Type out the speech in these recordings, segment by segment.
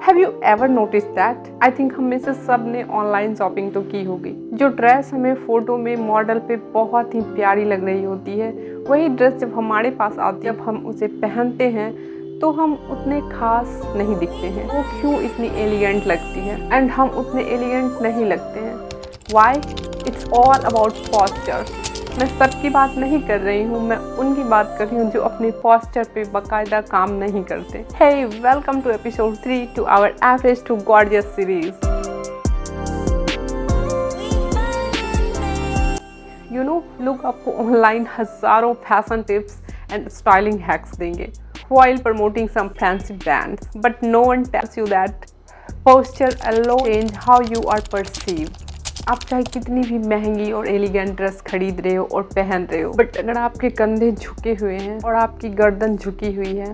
Have you ever notice that? I think हम में से सब ने ऑनलाइन शॉपिंग तो की होगी। जो ड्रेस हमें फोटो में मॉडल पे बहुत ही प्यारी लग रही होती है, वही ड्रेस जब हमारे पास आती है, जब हम उसे पहनते हैं तो हम उतने खास नहीं दिखते हैं। वो क्यों इतनी एलिगेंट लगती है एंड हम उतने एलिगेंट नहीं लगते हैं। Why? It's all about posture. मैं सबकी बात नहीं कर रही हूँ, मैं उनकी बात कर रही हूँ जो अपने पोस्चर पे बाकायदा काम नहीं करते। Hey, welcome to episode 3 to our average to gorgeous series. You know, लोग आपको ऑनलाइन हजारों fashion tips and styling hacks देंगे while promoting some fancy brands, but no one tells you that posture alone change how you are perceived. आप चाहे कितनी भी महंगी और एलिगेंट ड्रेस खरीद रहे हो और पहन रहे हो, बट अगर आपके कंधे झुके हुए हैं और आपकी गर्दन झुकी हुई है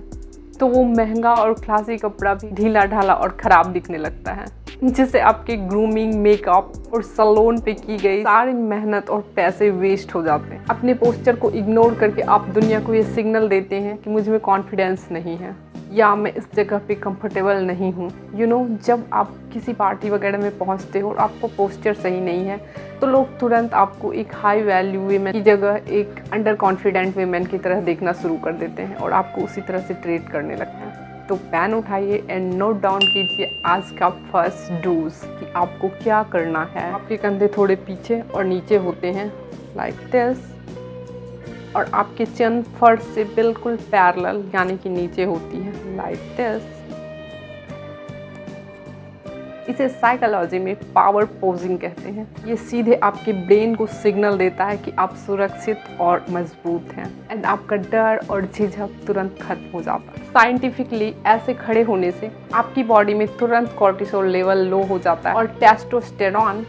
तो वो महंगा और क्लासी कपड़ा भी ढीला ढाला और ख़राब दिखने लगता है, जिससे आपके ग्रूमिंग, मेकअप और सैलून पे की गई सारी मेहनत और पैसे वेस्ट हो जाते हैं। अपने पोस्चर को इग्नोर करके आप दुनिया को ये सिग्नल देते हैं कि मुझ में कॉन्फिडेंस नहीं है या मैं इस जगह पे कंफर्टेबल नहीं हूँ। यू नो, जब आप किसी पार्टी वगैरह में पहुँचते हो और आपको पोस्चर सही नहीं है तो लोग तुरंत आपको एक हाई वैल्यू वीमेन की जगह एक अंडर कॉन्फिडेंट वीमेन की तरह देखना शुरू कर देते हैं और आपको उसी तरह से ट्रीट करने लगते हैं। तो पेन उठाइए एंड नोट डाउन कीजिए आज का फर्स्ट डूज कि आपको क्या करना है। आपके कंधे थोड़े पीछे और नीचे होते हैं लाइक दिस, और आपके चिन फर्श से बिल्कुल पैरेलल यानी कि नीचे होती है लाइक दिस। इसे साइकोलॉजी में पावर पोजिंग कहते हैं। ये सीधे आपके ब्रेन को सिग्नल देता है कि आप सुरक्षित और मजबूत हैं एंड आपका डर और झिझक तुरंत खत्म हो जाता है। साइंटिफिकली ऐसे खड़े होने से आपकी बॉडी में तुरंत कॉर्टिसोल लेवल लो हो जाता है और टेस्टोस्टेरॉन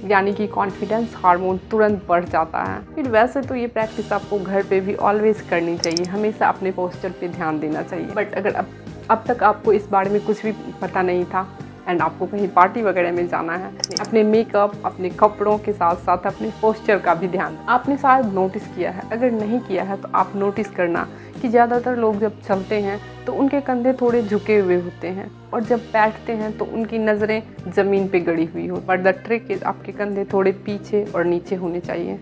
यानी कि कॉन्फिडेंस हार्मोन तुरंत बढ़ जाता है। फिर वैसे तो ये प्रैक्टिस आपको घर पे भी ऑलवेज करनी चाहिए, हमेशा अपने पोस्चर पे ध्यान देना चाहिए। बट अगर अब तक आपको इस बारे में कुछ भी पता नहीं था एंड आपको कहीं पार्टी वगैरह में जाना है, अपने मेकअप, अपने कपड़ों के साथ साथ अपने पोस्चर का भी ध्यान आपने शायद नोटिस किया है। अगर नहीं किया है तो आप नोटिस करना कि ज़्यादातर लोग जब चलते हैं तो उनके कंधे थोड़े झुके हुए होते हैं और जब बैठते हैं तो उनकी नज़रें ज़मीन पे गड़ी हुई हो। बट द ट्रिक इज़ आपके कंधे थोड़े पीछे और नीचे होने चाहिए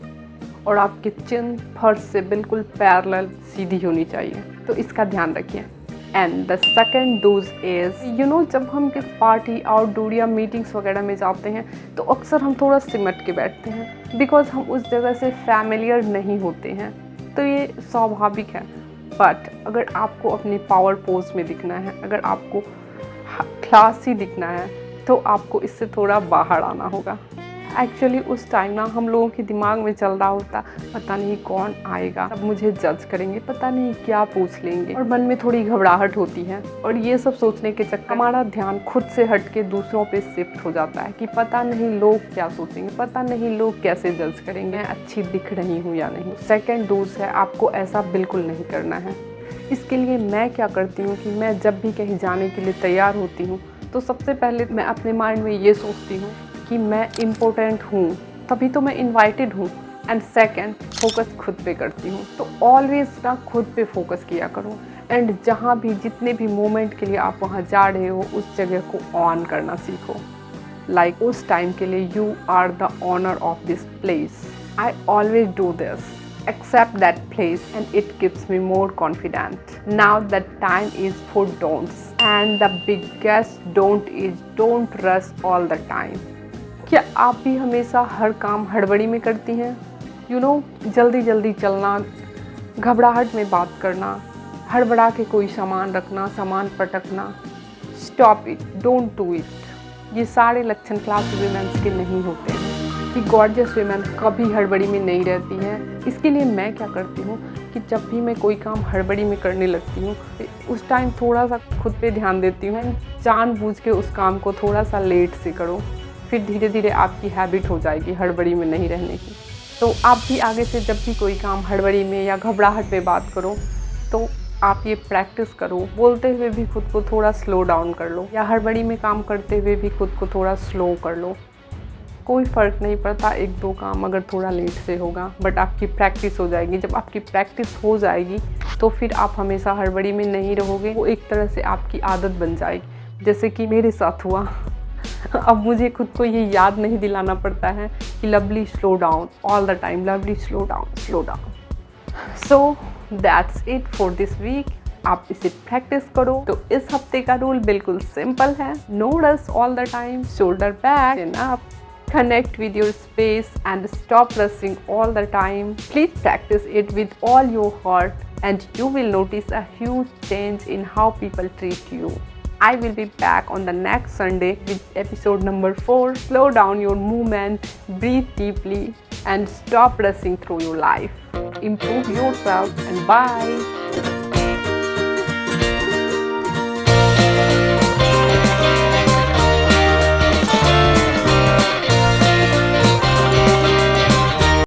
और आपकी चिन फर्श से बिल्कुल पैरेलल सीधी होनी चाहिए। तो इसका ध्यान रखिए। And the second do's is, you know, जब हम किस पार्टी, आउटडोर या मीटिंग्स वगैरह में जाते हैं तो अक्सर हम थोड़ा सिमट के बैठते हैं बिकॉज हम उस जगह से फैमिलियर नहीं होते हैं। तो ये स्वाभाविक है। बट अगर आपको अपने पावर पोज में दिखना है, अगर आपको क्लासी दिखना है तो आपको इससे थोड़ा बाहर आना होगा। एक्चुअली उस टाइम ना हम लोगों के दिमाग में चल रहा होता, पता नहीं कौन आएगा, सब मुझे जज करेंगे, पता नहीं क्या पूछ लेंगे, और मन में थोड़ी घबराहट होती है। और ये सब सोचने के चक्कर हमारा ध्यान खुद से हट के दूसरों पे शिफ्ट हो जाता है कि पता नहीं लोग क्या सोचेंगे, पता नहीं लोग कैसे जज करेंगे, मैं अच्छी दिख रही हूँ या नहीं। सेकेंड डोज है, आपको ऐसा बिल्कुल नहीं करना है। इसके लिए मैं क्या करती हूँ कि मैं जब भी कहीं जाने के लिए तैयार होती हूँ तो सबसे पहले मैं अपने माइंड में ये सोचती हूँ कि मैं इम्पोर्टेंट हूँ, तभी तो मैं इनवाइटेड हूँ। एंड सेकंड, फोकस खुद पे करती हूँ। तो ऑलवेज ना खुद पे फोकस किया करो एंड जहाँ भी जितने भी मोमेंट के लिए आप वहाँ जा रहे हो उस जगह को ऑन करना सीखो। लाइक उस टाइम के लिए you are the honour of this place. I always do this, accept that place and it gives me more confident. Now the time is for don'ts and the biggest don't is don't rush all the time. क्या आप भी हमेशा हर काम हड़बड़ी में करती हैं? You know, जल्दी जल्दी चलना, घबराहट में बात करना, हड़बड़ा के कोई सामान रखना, सामान पटकना। Stop it, don't do it. ये सारे लक्षण क्लास वुमेन्स के नहीं होते हैं कि गॉर्जियस वुमेन कभी हड़बड़ी में नहीं रहती हैं। इसके लिए मैं क्या करती हूँ कि जब भी मैं कोई काम हड़बड़ी में करने लगती हूँ उस टाइम थोड़ा सा खुद पे ध्यान देती हूँ, जानबूझ के उस काम को थोड़ा सा लेट से करो, फिर धीरे धीरे आपकी हैबिट हो जाएगी हड़बड़ी में नहीं रहने की। तो आप भी आगे से जब भी कोई काम हड़बड़ी में या घबराहट में बात करो तो आप ये प्रैक्टिस करो, बोलते हुए भी खुद को थोड़ा स्लो डाउन कर लो या हड़बड़ी में काम करते हुए भी खुद को थोड़ा स्लो कर लो। कोई फ़र्क नहीं पड़ता, एक दो काम अगर थोड़ा लेट से होगा, बट आपकी प्रैक्टिस हो जाएगी। जब आपकी प्रैक्टिस हो जाएगी तो फिर आप हमेशा हड़बड़ी में नहीं रहोगे, वो एक तरह से आपकी आदत बन जाएगी। जैसे कि मेरे साथ हुआ। अब मुझे खुद को ये याद नहीं दिलाना पड़ता है कि lovely slow down all the time, lovely slow down, slow down. So that's it for this week. आप इसे प्रैक्टिस करो। तो इस हफ्ते का रूल बिल्कुल सिंपल है, no rush all the time, shoulder back, chin up, connect with your space and stop rushing all the time. Please practice it with all your heart and you will notice a huge change in how people treat you. I will be back on the next Sunday with episode number 4. Slow down your movement, breathe deeply and stop rushing through your life. Improve yourself and bye.